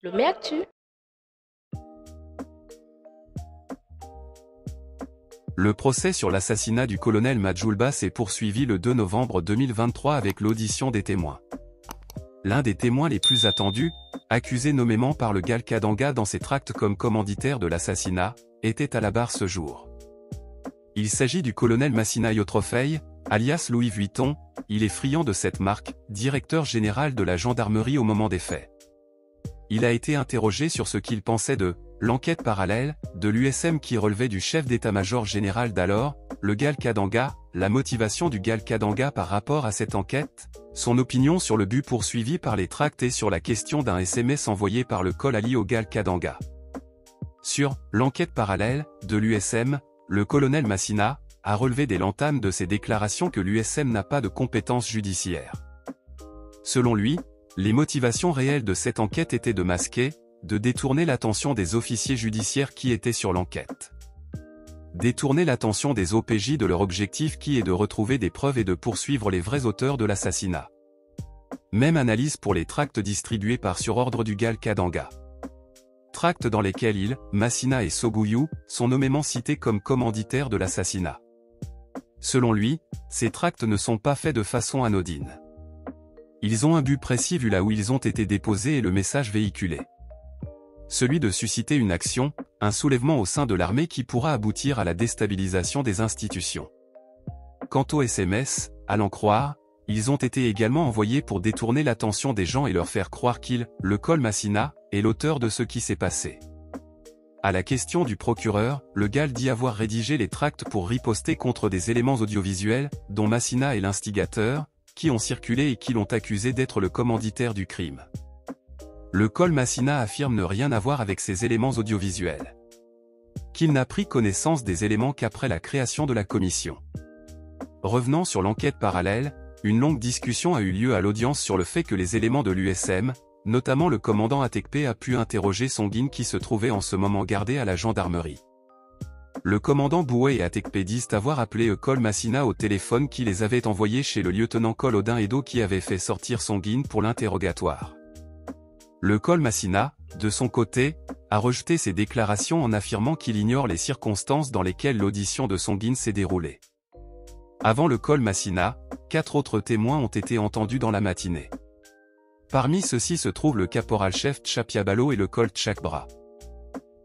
Lomé Actu. Le procès sur l'assassinat du colonel Madjoulba s'est poursuivi le 2 novembre 2023 avec l'audition des témoins. L'un des témoins les plus attendus, accusé nommément par le GAL Kadanga dans ses tracts comme commanditaire de l'assassinat, était à la barre ce jour. Il s'agit du colonel Massina Yotrofei, alias Louis Vuitton. Il est friand de cette marque, directeur général de la gendarmerie au moment des faits. Il a été interrogé sur ce qu'il pensait de l'enquête parallèle de l'USM qui relevait du chef d'état-major général d'alors, le GAL Kadanga, la motivation du GAL Kadanga par rapport à cette enquête, son opinion sur le but poursuivi par les tracts et sur la question d'un SMS envoyé par le col Ali au GAL Kadanga. Sur l'enquête parallèle de l'USM, le colonel Massina a relevé dès l'entame de ses déclarations que l'USM n'a pas de compétences judiciaires. Selon lui, les motivations réelles de cette enquête étaient de masquer, de détourner l'attention des officiers judiciaires qui étaient sur l'enquête. Détourner l'attention des OPJ de leur objectif qui est de retrouver des preuves et de poursuivre les vrais auteurs de l'assassinat. Même analyse pour les tracts distribués par sur ordre du GAL Kadanga. Tracts dans lesquels Massina et Sogouyou, sont nommément cités comme commanditaires de l'assassinat. Selon lui, ces tracts ne sont pas faits de façon anodine. Ils ont un but précis vu là où ils ont été déposés et le message véhiculé. Celui de susciter une action, un soulèvement au sein de l'armée qui pourra aboutir à la déstabilisation des institutions. Quant aux SMS, à l'en croire, ils ont été également envoyés pour détourner l'attention des gens et leur faire croire le col Massina, est l'auteur de ce qui s'est passé. À la question du procureur, le GAL dit avoir rédigé les tracts pour riposter contre des éléments audiovisuels, dont Massina est l'instigateur, qui ont circulé et qui l'ont accusé d'être le commanditaire du crime. Le col Massina affirme ne rien avoir avec ces éléments audiovisuels. Qu'il n'a pris connaissance des éléments qu'après la création de la commission. Revenant sur l'enquête parallèle, une longue discussion a eu lieu à l'audience sur le fait que les éléments de l'USM, notamment le commandant Atekpe a pu interroger Songuine qui se trouvait en ce moment gardé à la gendarmerie. Le commandant Boué et Atekpe disent avoir appelé col Massina au téléphone qui les avait envoyés chez le lieutenant col Odin Edo qui avait fait sortir Songuine pour l'interrogatoire. Le col Massina, de son côté, a rejeté ces déclarations en affirmant qu'il ignore les circonstances dans lesquelles l'audition de Songuine s'est déroulée. Avant le col Massina, 4 autres témoins ont été entendus dans la matinée. Parmi ceux-ci se trouvent le caporal-chef Tchapiabalo et le col Tchakbra.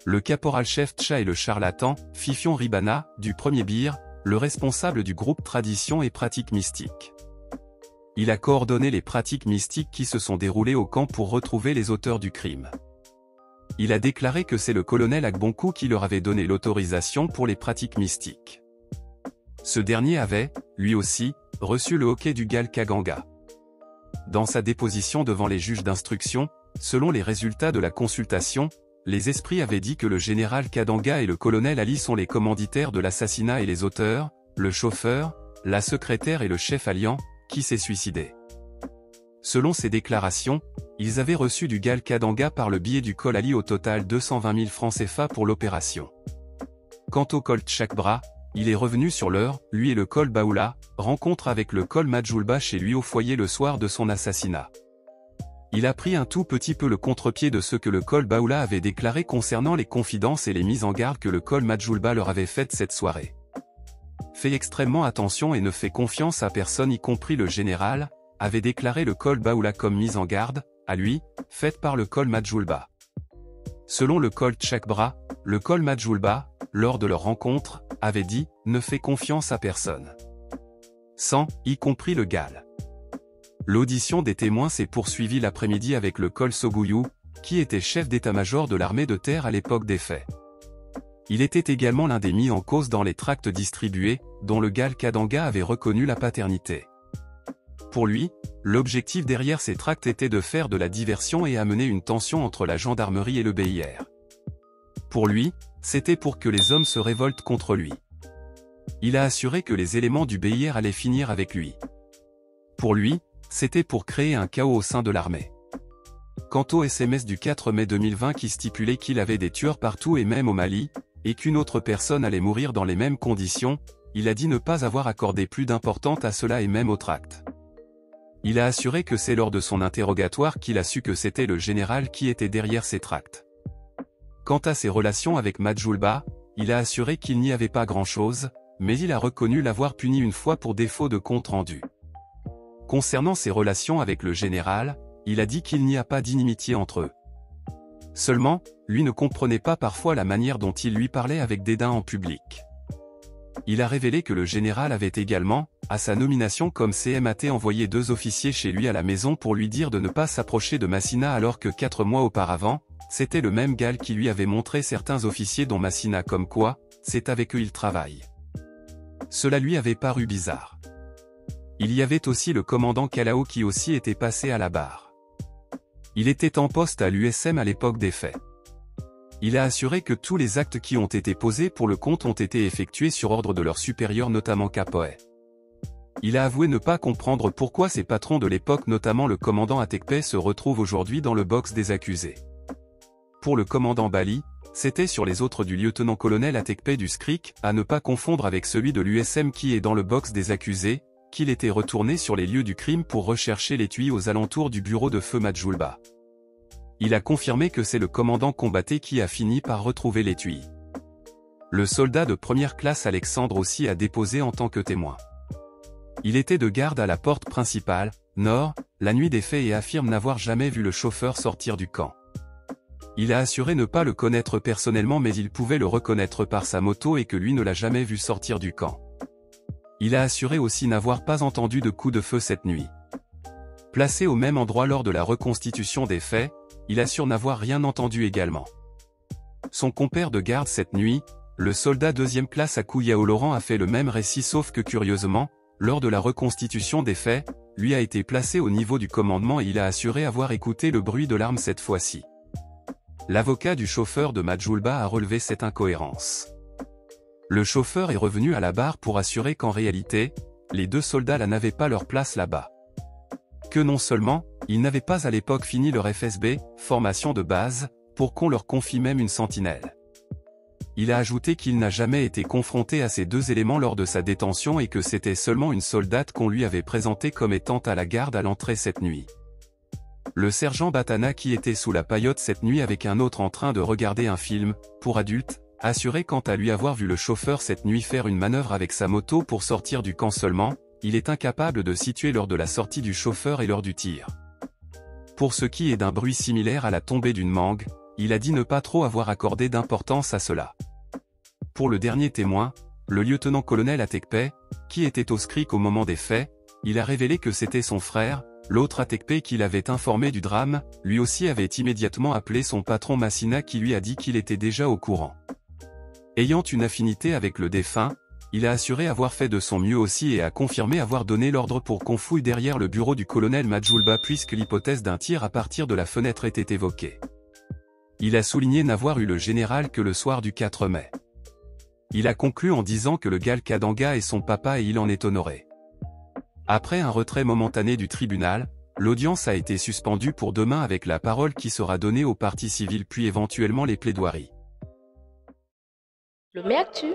Le caporal-chef Tcha est le charlatan, Fifion Ribana, du premier Bir, le responsable du groupe Tradition et Pratiques Mystiques. Il a coordonné les pratiques mystiques qui se sont déroulées au camp pour retrouver les auteurs du crime. Il a déclaré que c'est le colonel Agbonkou qui leur avait donné l'autorisation pour les pratiques mystiques. Ce dernier avait, lui aussi, reçu le hoquet du GAL Kadanga. Dans sa déposition devant les juges d'instruction, selon les résultats de la consultation, les esprits avaient dit que le général Kadanga et le colonel Ali sont les commanditaires de l'assassinat et les auteurs, le chauffeur, la secrétaire et le chef alliant, qui s'est suicidé. Selon ces déclarations, ils avaient reçu du GAL Kadanga par le biais du col Ali au total 220 000 francs CFA pour l'opération. Quant au col Tchakbra, il est revenu sur l'heure, lui et le col Baoula, rencontre avec le col Madjoulba chez lui au foyer le soir de son assassinat. Il a pris un tout petit peu le contre-pied de ce que le col Baoula avait déclaré concernant les confidences et les mises en garde que le col Madjoulba leur avait faites cette soirée. Fait extrêmement attention et ne fait confiance à personne y compris le général, avait déclaré le col Baoula comme mise en garde, à lui, faite par le col Madjoulba. Selon le col Tchakbra, le col Madjoulba, lors de leur rencontre, avait dit « ne fait confiance à personne ». Sans, y compris le GAL. L'audition des témoins s'est poursuivie l'après-midi avec le col Sogouyou, qui était chef d'état-major de l'armée de terre à l'époque des faits. Il était également l'un des mis en cause dans les tracts distribués, dont le GAL Kadanga avait reconnu la paternité. Pour lui, l'objectif derrière ces tracts était de faire de la diversion et amener une tension entre la gendarmerie et le BIR. Pour lui, c'était pour que les hommes se révoltent contre lui. Il a assuré que les éléments du BIR allaient finir avec lui. Pour lui, c'était pour créer un chaos au sein de l'armée. Quant au SMS du 4 mai 2020 qui stipulait qu'il avait des tueurs partout et même au Mali, et qu'une autre personne allait mourir dans les mêmes conditions, il a dit ne pas avoir accordé plus d'importance à cela et même au tract. Il a assuré que c'est lors de son interrogatoire qu'il a su que c'était le général qui était derrière ces tracts. Quant à ses relations avec Majjoulba, il a assuré qu'il n'y avait pas grand-chose, mais il a reconnu l'avoir puni une fois pour défaut de compte rendu. Concernant ses relations avec le général, il a dit qu'il n'y a pas d'inimitié entre eux. Seulement, lui ne comprenait pas parfois la manière dont il lui parlait avec dédain en public. Il a révélé que le général avait également, à sa nomination comme CMAT, envoyé 2 officiers chez lui à la maison pour lui dire de ne pas s'approcher de Massina, alors que 4 mois auparavant, c'était le même Gall qui lui avait montré certains officiers dont Massina, comme quoi, c'est avec eux il travaille. Cela lui avait paru bizarre. Il y avait aussi le commandant Kalao qui aussi était passé à la barre. Il était en poste à l'USM à l'époque des faits. Il a assuré que tous les actes qui ont été posés pour le compte ont été effectués sur ordre de leurs supérieurs, notamment Kapoe. Il a avoué ne pas comprendre pourquoi ses patrons de l'époque, notamment le commandant Atekpe, se retrouvent aujourd'hui dans le box des accusés. Pour le commandant Bali, c'était sur les autres du lieutenant-colonel Atekpe du SCRIC, à ne pas confondre avec celui de l'USM qui est dans le box des accusés, qu'il était retourné sur les lieux du crime pour rechercher l'étui aux alentours du bureau de feu Majjoulba. Il a confirmé que c'est le commandant Combaté qui a fini par retrouver l'étui. Le soldat de première classe Alexandre aussi a déposé en tant que témoin. Il était de garde à la porte principale, nord, la nuit des faits et affirme n'avoir jamais vu le chauffeur sortir du camp. Il a assuré ne pas le connaître personnellement, mais il pouvait le reconnaître par sa moto et que lui ne l'a jamais vu sortir du camp. Il a assuré aussi n'avoir pas entendu de coup de feu cette nuit. Placé au même endroit lors de la reconstitution des faits, il assure n'avoir rien entendu également. Son compère de garde cette nuit, le soldat 2e classe Akuyao Laurent, a fait le même récit, sauf que curieusement, lors de la reconstitution des faits, lui a été placé au niveau du commandement et il a assuré avoir écouté le bruit de l'arme cette fois-ci. L'avocat du chauffeur de Majjoulba a relevé cette incohérence. Le chauffeur est revenu à la barre pour assurer qu'en réalité, les 2 soldats là n'avaient pas leur place là-bas. Que non seulement, ils n'avaient pas à l'époque fini leur FSB, formation de base, pour qu'on leur confie même une sentinelle. Il a ajouté qu'il n'a jamais été confronté à ces 2 éléments lors de sa détention et que c'était seulement une soldate qu'on lui avait présentée comme étant à la garde à l'entrée cette nuit. Le sergent Batana, qui était sous la paillote cette nuit avec un autre en train de regarder un film, pour adultes, assurait quant à lui avoir vu le chauffeur cette nuit faire une manœuvre avec sa moto pour sortir du camp. Seulement, il est incapable de situer l'heure de la sortie du chauffeur et l'heure du tir. Pour ce qui est d'un bruit similaire à la tombée d'une mangue, il a dit ne pas trop avoir accordé d'importance à cela. Pour le dernier témoin, le lieutenant-colonel Atekpe, qui était au SCRIC au moment des faits, il a révélé que c'était son frère, l'autre Atekpe qui l'avait informé du drame, lui aussi avait immédiatement appelé son patron Massina qui lui a dit qu'il était déjà au courant. Ayant une affinité avec le défunt, il a assuré avoir fait de son mieux aussi et a confirmé avoir donné l'ordre pour qu'on fouille derrière le bureau du colonel Majjoulba puisque l'hypothèse d'un tir à partir de la fenêtre était évoquée. Il a souligné n'avoir eu le général que le soir du 4 mai. Il a conclu en disant que le Gall Kadanga est son papa et il en est honoré. Après un retrait momentané du tribunal, l'audience a été suspendue pour demain avec la parole qui sera donnée aux parties civiles puis éventuellement les plaidoiries. Lomé Actu.